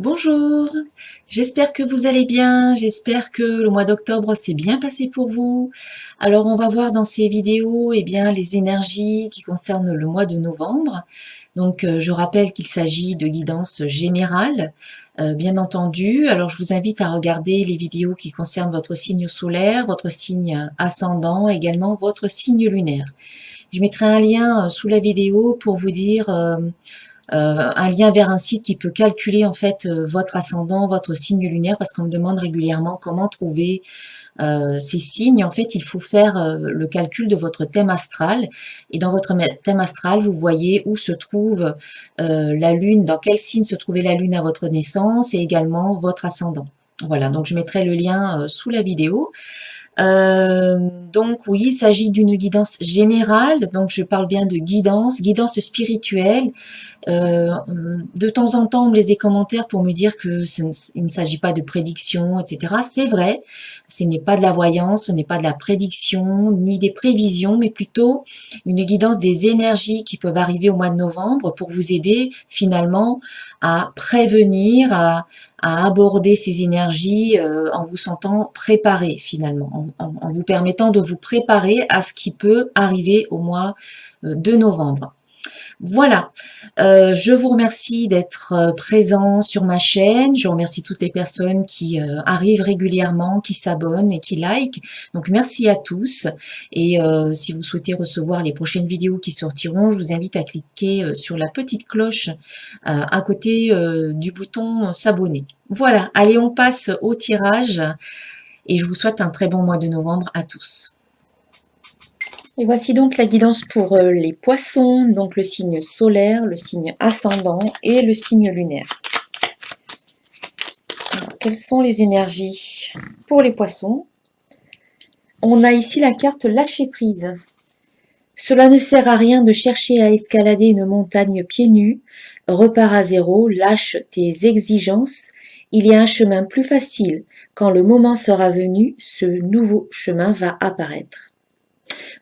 Bonjour, j'espère que vous allez bien, j'espère que le mois d'octobre s'est bien passé pour vous. Alors on va voir dans ces vidéos les énergies qui concernent le mois de novembre. Donc je rappelle qu'il s'agit de guidance générale, bien entendu. Alors je vous invite à regarder les vidéos qui concernent votre signe solaire, votre signe ascendant, également votre signe lunaire. Je mettrai un lien sous la vidéo pour vous dire un lien vers un site qui peut calculer en fait votre ascendant, votre signe lunaire, parce qu'on me demande régulièrement comment trouver ces signes. En fait, il faut faire le calcul de votre thème astral. Et dans votre thème astral, vous voyez où se trouve la Lune, dans quel signe se trouvait la Lune à votre naissance et également votre ascendant. Voilà, donc je mettrai le lien sous la vidéo. Donc oui, il s'agit d'une guidance générale, donc je parle bien de guidance spirituelle. De temps en temps, on me laisse des commentaires pour me dire que il ne s'agit pas de prédiction, etc. C'est vrai, ce n'est pas de la voyance, ce n'est pas de la prédiction, ni des prévisions, mais plutôt une guidance des énergies qui peuvent arriver au mois de novembre pour vous aider finalement à prévenir, à aborder ces énergies en vous sentant préparé finalement, en vous permettant de vous préparer à ce qui peut arriver au mois de novembre. Voilà, je vous remercie d'être présent sur ma chaîne. Je remercie toutes les personnes qui arrivent régulièrement, qui s'abonnent et qui likent. Donc merci à tous. Et si vous souhaitez recevoir les prochaines vidéos qui sortiront, je vous invite à cliquer sur la petite cloche à côté du bouton s'abonner. Voilà, allez, on passe au tirage et je vous souhaite un très bon mois de novembre à tous. Et voici donc la guidance pour les poissons, donc le signe solaire, le signe ascendant et le signe lunaire. Alors, quelles sont les énergies pour les poissons? On a ici la carte lâcher prise. Cela ne sert à rien de chercher à escalader une montagne pieds nus. Repars à zéro, lâche tes exigences. Il y a un chemin plus facile. Quand le moment sera venu, ce nouveau chemin va apparaître.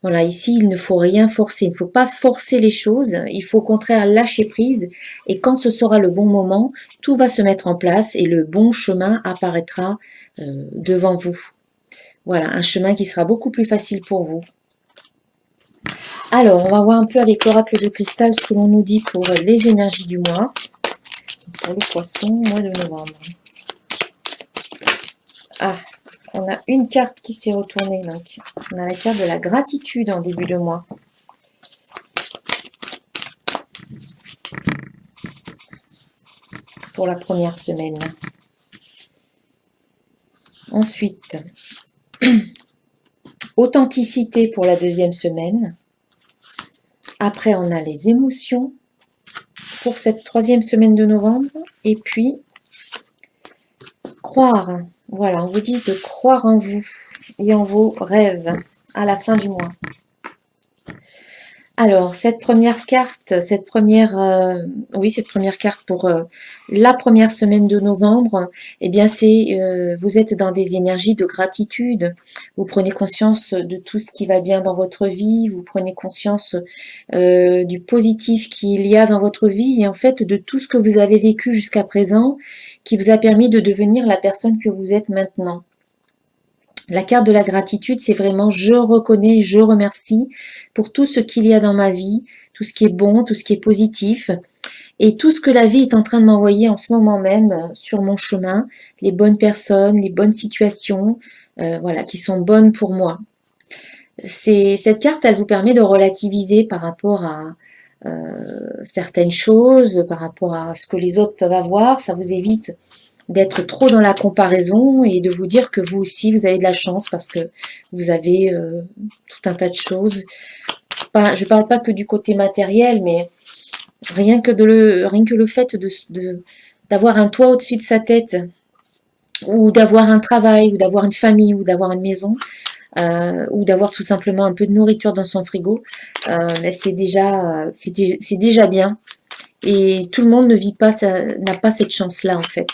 Voilà, ici, il ne faut rien forcer. Il ne faut pas forcer les choses. Il faut au contraire lâcher prise. Et quand ce sera le bon moment, tout va se mettre en place et le bon chemin apparaîtra devant vous. Voilà, un chemin qui sera beaucoup plus facile pour vous. Alors, on va voir un peu avec l'oracle de cristal ce que l'on nous dit pour les énergies du mois. Pour le poisson, mois de novembre. Ah, on a une carte qui s'est retournée, donc on a la carte de la gratitude en début de mois. Pour la première semaine. Ensuite, authenticité pour la deuxième semaine. Après, on a les émotions pour cette troisième semaine de novembre. Et puis, croire. Voilà, on vous dit de croire en vous et en vos rêves à la fin du mois. Alors, cette première carte, cette première carte pour la première semaine de novembre, eh bien, vous êtes dans des énergies de gratitude. Vous prenez conscience de tout ce qui va bien dans votre vie, vous prenez conscience du positif qu'il y a dans votre vie et en fait de tout ce que vous avez vécu jusqu'à présent qui vous a permis de devenir la personne que vous êtes maintenant. La carte de la gratitude, c'est vraiment je reconnais, je remercie pour tout ce qu'il y a dans ma vie, tout ce qui est bon, tout ce qui est positif et tout ce que la vie est en train de m'envoyer en ce moment même sur mon chemin, les bonnes personnes, les bonnes situations, voilà, qui sont bonnes pour moi. Cette carte, elle vous permet de relativiser par rapport à certaines choses, par rapport à ce que les autres peuvent avoir. Ça vous évite d'être trop dans la comparaison et de vous dire que vous aussi, vous avez de la chance parce que vous avez tout un tas de choses. Je parle pas que du côté matériel, mais rien que le fait d'avoir un toit au-dessus de sa tête, ou d'avoir un travail, ou d'avoir une famille, ou d'avoir une maison, ou d'avoir tout simplement un peu de nourriture dans son frigo, c'est déjà bien. Et tout le monde n'a pas cette chance-là en fait.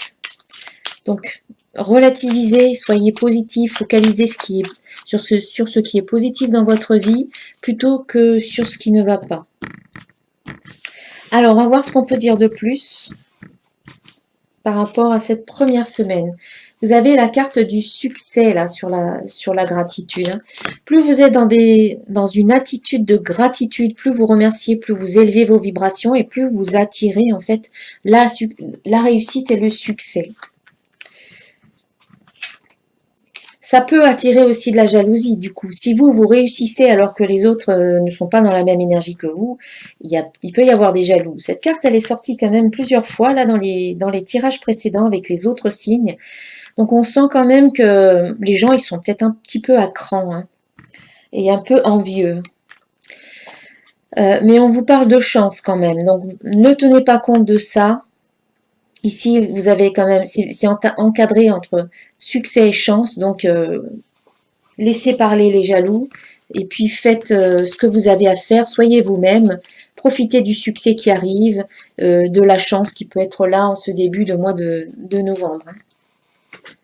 Donc, relativisez, soyez positif, focalisez sur ce qui est positif dans votre vie plutôt que sur ce qui ne va pas. Alors, on va voir ce qu'on peut dire de plus. par rapport à cette première semaine. Vous avez la carte du succès là sur la gratitude. Hein. Plus vous êtes dans une attitude de gratitude, plus vous remerciez, plus vous élevez vos vibrations et plus vous attirez en fait la réussite et le succès. Ça peut attirer aussi de la jalousie, du coup. Si vous réussissez alors que les autres ne sont pas dans la même énergie que vous, il peut y avoir des jaloux. Cette carte, elle est sortie quand même plusieurs fois là dans les tirages précédents avec les autres signes. Donc on sent quand même que les gens, ils sont peut-être un petit peu à cran hein, et un peu envieux. Mais on vous parle de chance quand même. Donc ne tenez pas compte de ça. Ici, vous avez quand même, c'est encadré entre succès et chance. Donc laissez parler les jaloux et puis faites ce que vous avez à faire. Soyez vous-même. Profitez du succès qui arrive, de la chance qui peut être là en ce début de mois de novembre.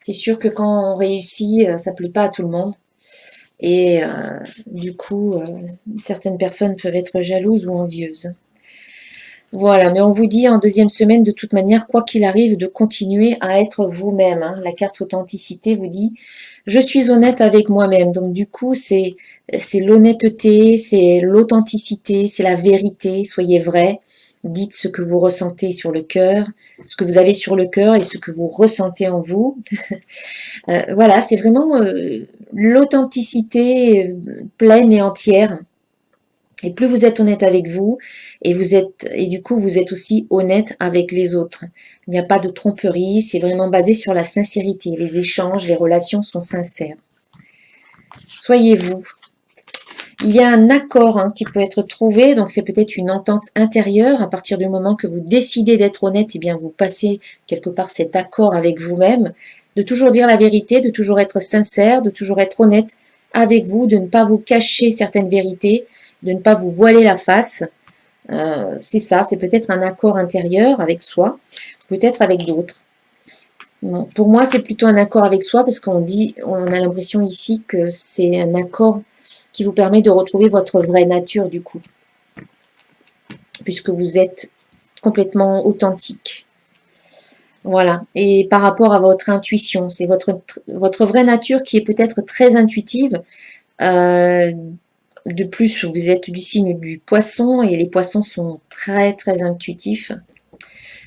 C'est sûr que quand on réussit, ça ne plaît pas à tout le monde. Et du coup, certaines personnes peuvent être jalouses ou envieuses. Voilà, mais on vous dit en deuxième semaine, de toute manière, quoi qu'il arrive, de continuer à être vous-même. Hein. La carte authenticité vous dit « Je suis honnête avec moi-même ». Donc du coup, c'est l'honnêteté, c'est l'authenticité, c'est la vérité. Soyez vrai. Dites ce que vous ressentez sur le cœur, ce que vous avez sur le cœur et ce que vous ressentez en vous. Voilà, c'est vraiment l'authenticité pleine et entière. Et plus vous êtes honnête avec vous, et du coup vous êtes aussi honnête avec les autres. Il n'y a pas de tromperie, c'est vraiment basé sur la sincérité. Les échanges, les relations sont sincères. Soyez vous. Il y a un accord hein, qui peut être trouvé, donc c'est peut-être une entente intérieure. À partir du moment que vous décidez d'être honnête, eh bien vous passez quelque part cet accord avec vous-même, de toujours dire la vérité, de toujours être sincère, de toujours être honnête avec vous, de ne pas vous cacher certaines vérités, de ne pas vous voiler la face. C'est ça, c'est peut-être un accord intérieur avec soi, peut-être avec d'autres. Bon, pour moi, c'est plutôt un accord avec soi parce on a l'impression ici que c'est un accord qui vous permet de retrouver votre vraie nature du coup, puisque vous êtes complètement authentique. Voilà. Et par rapport à votre intuition, c'est votre vraie nature qui est peut-être très intuitive. De plus, vous êtes du signe du poisson et les poissons sont très très intuitifs.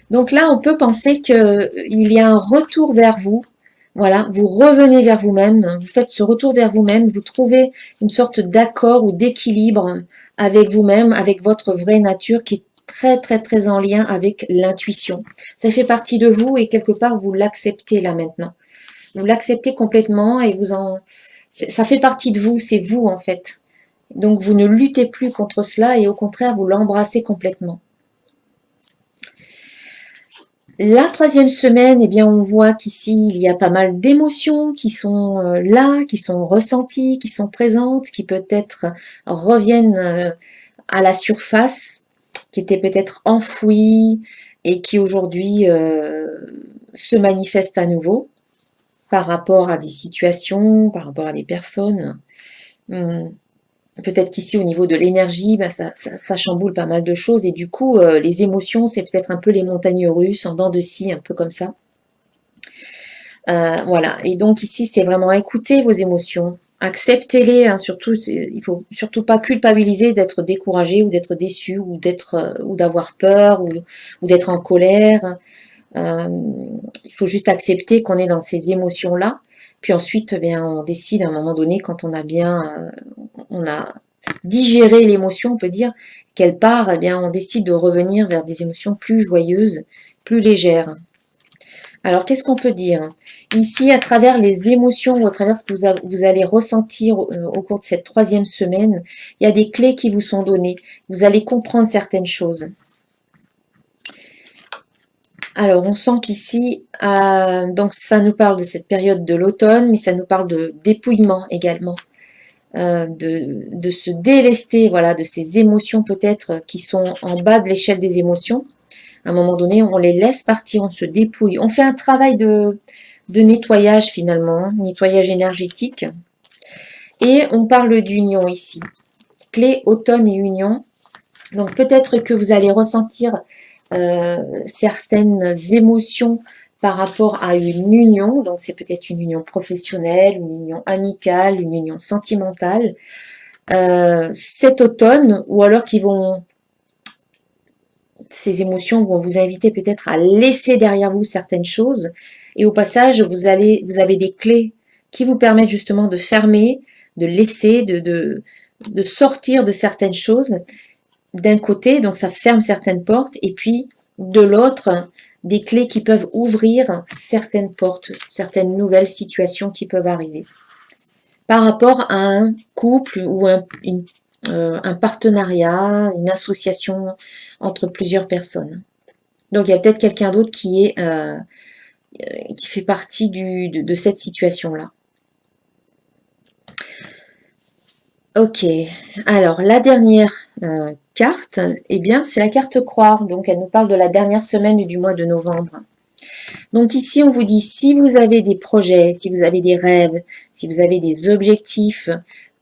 Donc là, on peut penser qu'il y a un retour vers vous. Voilà, vous revenez vers vous-même, vous faites ce retour vers vous-même, vous trouvez une sorte d'accord ou d'équilibre avec vous-même, avec votre vraie nature qui est très très très en lien avec l'intuition. Ça fait partie de vous et quelque part vous l'acceptez là maintenant. Vous l'acceptez complètement et ça fait partie de vous, c'est vous en fait. Donc vous ne luttez plus contre cela et au contraire vous l'embrassez complètement. La troisième semaine, eh bien, on voit qu'ici, il y a pas mal d'émotions qui sont là, qui sont ressenties, qui sont présentes, qui peut-être reviennent à la surface, qui étaient peut-être enfouies et qui aujourd'hui se manifestent à nouveau par rapport à des situations, par rapport à des personnes. Peut-être qu'ici, au niveau de l'énergie, ça chamboule pas mal de choses. Et du coup, les émotions, c'est peut-être un peu les montagnes russes, en dents de scie, un peu comme ça. Voilà. Et donc ici, c'est vraiment écouter vos émotions. Acceptez-les, hein, surtout, il faut surtout pas culpabiliser d'être découragé ou d'être déçu ou d'avoir peur ou d'être en colère. Il faut juste accepter qu'on est dans ces émotions-là. Puis ensuite, eh bien, on décide à un moment donné, quand on a digéré l'émotion, on peut dire qu'elle part, eh bien, on décide de revenir vers des émotions plus joyeuses, plus légères. Alors, qu'est-ce qu'on peut dire? Ici, à travers les émotions ou à travers ce que vous allez ressentir au cours de cette troisième semaine, il y a des clés qui vous sont données. Vous allez comprendre certaines choses. Alors, on sent qu'ici, donc ça nous parle de cette période de l'automne, mais ça nous parle de dépouillement également. De se délester, voilà, de ces émotions peut-être qui sont en bas de l'échelle des émotions. À un moment donné, on les laisse partir, on se dépouille. On fait un travail de nettoyage finalement, nettoyage énergétique. Et on parle d'union ici. Clé, automne et union. Donc peut-être que vous allez ressentir certaines émotions par rapport à une union, donc c'est peut-être une union professionnelle, une union amicale, une union sentimentale, cet automne, ou alors ces émotions vont vous inviter peut-être à laisser derrière vous certaines choses, et au passage, vous avez des clés qui vous permettent justement de fermer, de laisser, de sortir de certaines choses. D'un côté, donc ça ferme certaines portes, et puis de l'autre, des clés qui peuvent ouvrir certaines portes, certaines nouvelles situations qui peuvent arriver. Par rapport à un couple ou un partenariat, une association entre plusieurs personnes. Donc il y a peut-être quelqu'un d'autre qui fait partie de cette situation-là. Ok, alors la dernière carte, eh bien c'est la carte croire, donc elle nous parle de la dernière semaine du mois de novembre. Donc ici on vous dit, si vous avez des projets, si vous avez des rêves, si vous avez des objectifs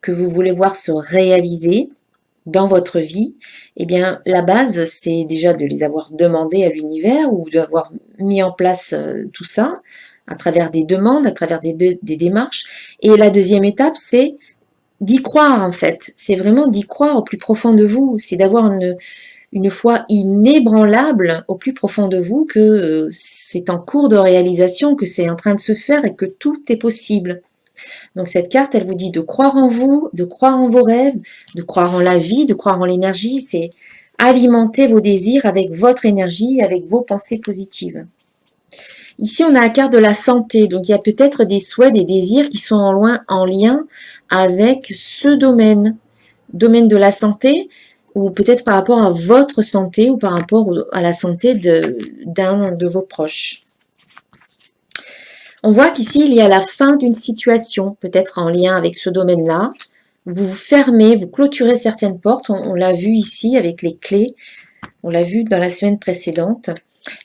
que vous voulez voir se réaliser dans votre vie, eh bien la base c'est déjà de les avoir demandés à l'univers ou d'avoir mis en place tout ça à travers des demandes, à travers des démarches. Et la deuxième étape c'est d'y croire en fait, c'est vraiment d'y croire au plus profond de vous, c'est d'avoir une foi inébranlable au plus profond de vous que c'est en cours de réalisation, que c'est en train de se faire et que tout est possible. Donc cette carte, elle vous dit de croire en vous, de croire en vos rêves, de croire en la vie, de croire en l'énergie, c'est alimenter vos désirs avec votre énergie, avec vos pensées positives. Ici, on a la carte de la santé, donc il y a peut-être des souhaits, des désirs qui sont en lien avec ce domaine de la santé, ou peut-être par rapport à votre santé, ou par rapport à la santé d'un de vos proches. On voit qu'ici, il y a la fin d'une situation, peut-être en lien avec ce domaine-là. Vous fermez, vous clôturez certaines portes, on l'a vu ici avec les clés, on l'a vu dans la semaine précédente.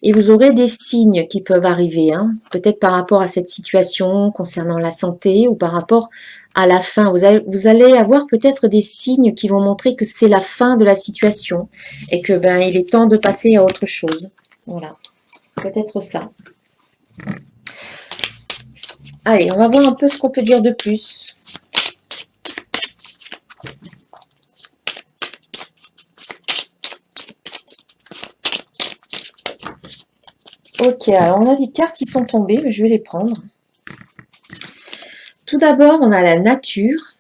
Et vous aurez des signes qui peuvent arriver, hein, peut-être par rapport à cette situation concernant la santé ou par rapport à la fin. Vous allez avoir peut-être des signes qui vont montrer que c'est la fin de la situation et que il est temps de passer à autre chose. Voilà, peut-être ça. Allez, on va voir un peu ce qu'on peut dire de plus. Ok, alors on a des cartes qui sont tombées, mais je vais les prendre. Tout d'abord, on a la nature.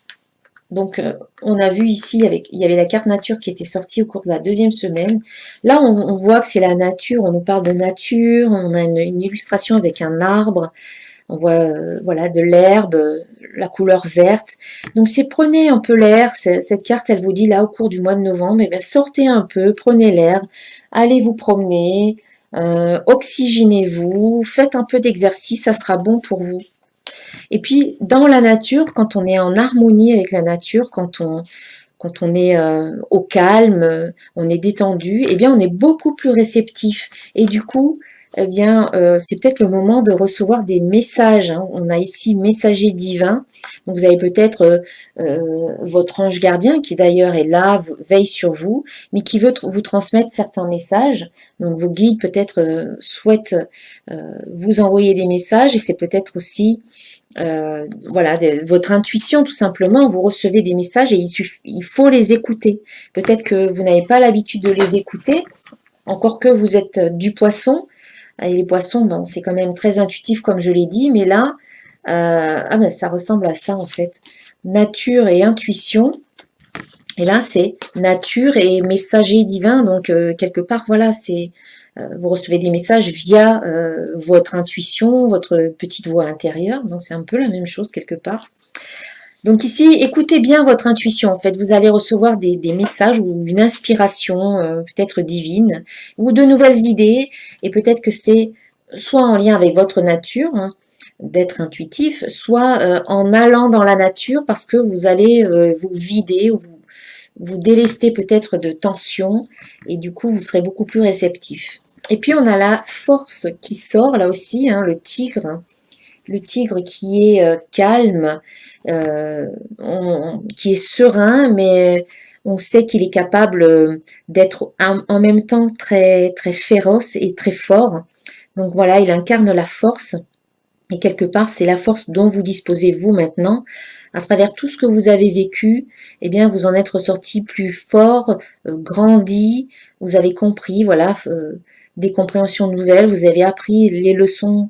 Donc, on a vu ici, il y avait la carte nature qui était sortie au cours de la deuxième semaine. Là, on voit que c'est la nature, on nous parle de nature, on a une illustration avec un arbre, on voit voilà, de l'herbe, la couleur verte. Donc, c'est prenez un peu l'air, cette carte, elle vous dit là, au cours du mois de novembre, eh bien, sortez un peu, prenez l'air, allez vous promener, oxygénez-vous, faites un peu d'exercice, ça sera bon pour vous. Et puis, dans la nature, quand on est en harmonie avec la nature, quand on est au calme, on est détendu, eh bien, on est beaucoup plus réceptif. Et du coup, eh bien, c'est peut-être le moment de recevoir des messages, hein. On a ici messager divin. Donc, vous avez peut-être votre ange gardien qui d'ailleurs est là, veille sur vous, mais qui veut vous transmettre certains messages. Donc, vos guides peut-être souhaitent vous envoyer des messages et c'est peut-être aussi voilà, votre intuition tout simplement, vous recevez des messages et il faut les écouter. Peut-être que vous n'avez pas l'habitude de les écouter, encore que vous êtes du poisson, et les poissons, c'est quand même très intuitif comme je l'ai dit, mais là, ça ressemble à ça en fait. Nature et intuition, et là c'est nature et messager divin, donc quelque part, voilà, c'est vous recevez des messages via votre intuition, votre petite voix intérieure, donc c'est un peu la même chose quelque part. Donc ici, écoutez bien votre intuition, en fait, vous allez recevoir des messages ou une inspiration peut-être divine, ou de nouvelles idées, et peut-être que c'est soit en lien avec votre nature, hein, d'être intuitif, soit en allant dans la nature parce que vous allez vous vider ou vous délester peut-être de tension et du coup vous serez beaucoup plus réceptif. Et puis on a la force qui sort là aussi, hein, le tigre qui est calme, qui est serein, mais on sait qu'il est capable d'être en même temps très, très féroce et très fort. Donc voilà, il incarne la force. Et quelque part, c'est la force dont vous disposez vous maintenant. À travers tout ce que vous avez vécu, eh bien, vous en êtes ressorti plus fort, grandi, vous avez compris, voilà, des compréhensions nouvelles, vous avez appris les leçons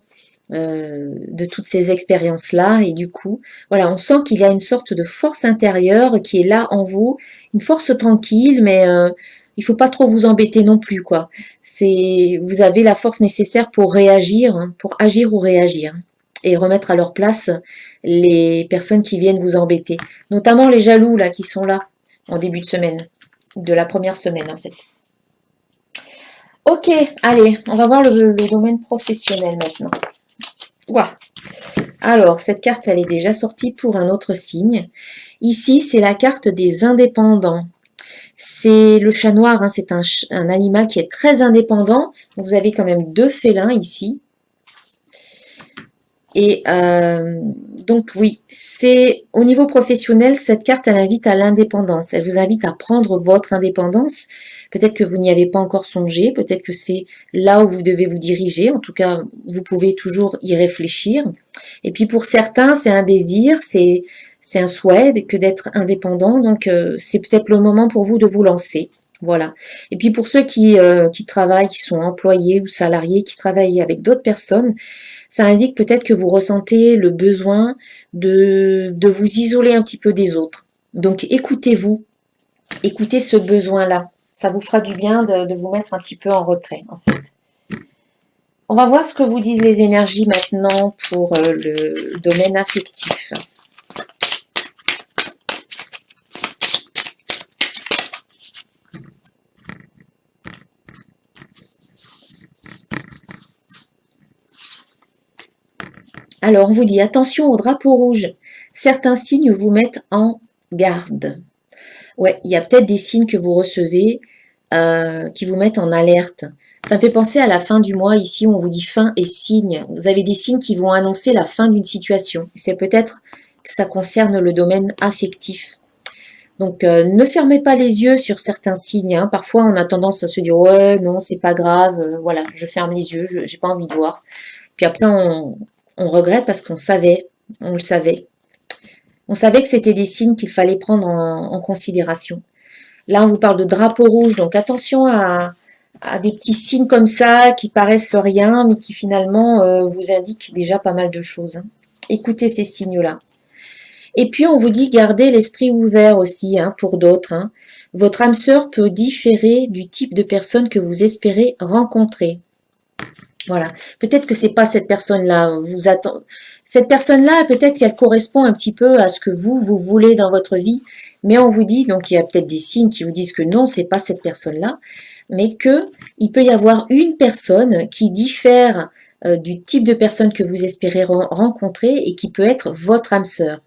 de toutes ces expériences-là. Et du coup, voilà, on sent qu'il y a une sorte de force intérieure qui est là en vous, une force tranquille, mais il faut pas trop vous embêter non plus, quoi. Vous avez la force nécessaire pour réagir, hein, pour agir ou réagir et remettre à leur place les personnes qui viennent vous embêter, notamment les jaloux là qui sont là en début de semaine, de la première semaine en fait. Ok, allez, on va voir le domaine professionnel maintenant. Ouah. Alors, cette carte, elle est déjà sortie pour un autre signe. Ici, c'est la carte des indépendants. C'est le chat noir, hein, c'est un animal qui est très indépendant. Vous avez quand même deux félins ici. Et donc oui, c'est au niveau professionnel, cette carte, elle invite à l'indépendance. Elle vous invite à prendre votre indépendance. Peut-être que vous n'y avez pas encore songé, peut-être que c'est là où vous devez vous diriger. En tout cas, vous pouvez toujours y réfléchir. Et puis pour certains, c'est un désir, c'est un souhait que d'être indépendant. Donc c'est peut-être le moment pour vous de vous lancer. Voilà. Et puis pour ceux qui travaillent, qui sont employés ou salariés, qui travaillent avec d'autres personnes, ça indique peut-être que vous ressentez le besoin de vous isoler un petit peu des autres. Donc écoutez-vous, écoutez ce besoin-là. Ça vous fera du bien de vous mettre un petit peu en retrait, en fait. On va voir ce que vous disent les énergies maintenant pour le domaine affectif. Alors, on vous dit attention au drapeau rouge. Certains signes vous mettent en garde. Ouais, il y a peut-être des signes que vous recevez qui vous mettent en alerte. Ça me fait penser à la fin du mois ici où on vous dit fin et signe. Vous avez des signes qui vont annoncer la fin d'une situation. C'est peut-être que ça concerne le domaine affectif. Donc ne fermez pas les yeux sur certains signes, hein. Parfois on a tendance à se dire ouais non c'est pas grave, voilà je ferme les yeux, j'ai pas envie de voir. Puis après on regrette parce qu'on savait, on le savait. On savait que c'était des signes qu'il fallait prendre en considération. Là, on vous parle de drapeau rouge, donc attention à des petits signes comme ça qui paraissent rien, mais qui finalement vous indiquent déjà pas mal de choses, hein. Écoutez ces signes-là. Et puis, on vous dit gardez l'esprit ouvert aussi, hein, pour d'autres, hein. Votre âme sœur peut différer du type de personne que vous espérez rencontrer. Voilà. Peut-être que c'est pas cette personne-là. Cette personne-là, peut-être qu'elle correspond un petit peu à ce que vous voulez dans votre vie. Mais on vous dit, donc il y a peut-être des signes qui vous disent que non, c'est pas cette personne-là. Mais que il peut y avoir une personne qui diffère du type de personne que vous espérez rencontrer et qui peut être votre âme sœur.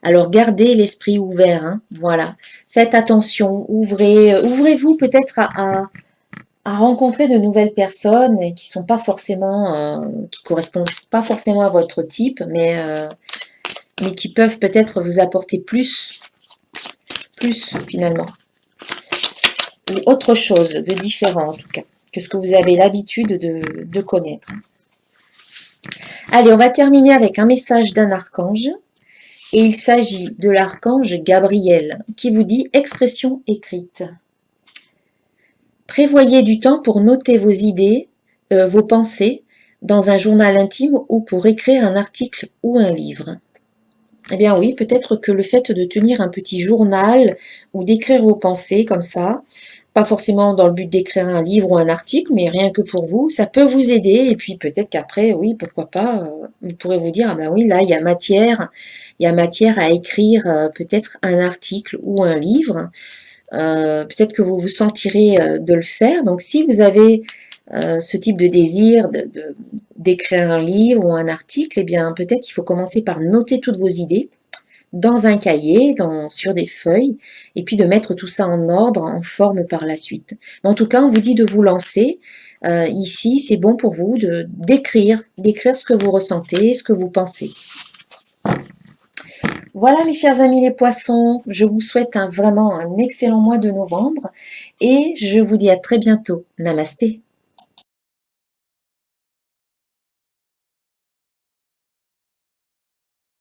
Alors gardez l'esprit ouvert, hein, voilà. Faites attention, ouvrez-vous peut-être à rencontrer de nouvelles personnes et qui sont pas forcément, qui correspondent pas forcément à votre type, mais qui peuvent peut-être vous apporter plus finalement, ou autre chose de différent en tout cas, que ce que vous avez l'habitude de connaître. Allez, on va terminer avec un message d'un archange, et il s'agit de l'archange Gabriel, qui vous dit expression écrite. Prévoyez du temps pour noter vos idées, vos pensées, dans un journal intime ou pour écrire un article ou un livre. Eh bien oui, peut-être que le fait de tenir un petit journal ou d'écrire vos pensées comme ça, pas forcément dans le but d'écrire un livre ou un article, mais rien que pour vous, ça peut vous aider. Et puis peut-être qu'après, oui, pourquoi pas, vous pourrez vous dire, ah ben oui, là, il y a matière à écrire peut-être un article ou un livre. Peut-être que vous vous sentirez de le faire. Donc si vous avez ce type de désir d'écrire un livre ou un article, eh bien peut-être il faut commencer par noter toutes vos idées dans un cahier, sur des feuilles, et puis de mettre tout ça en ordre, en forme par la suite. Mais en tout cas, on vous dit de vous lancer. Ici, c'est bon pour vous d'écrire ce que vous ressentez, ce que vous pensez. Voilà mes chers amis les poissons, je vous souhaite vraiment un excellent mois de novembre et je vous dis à très bientôt. Namasté.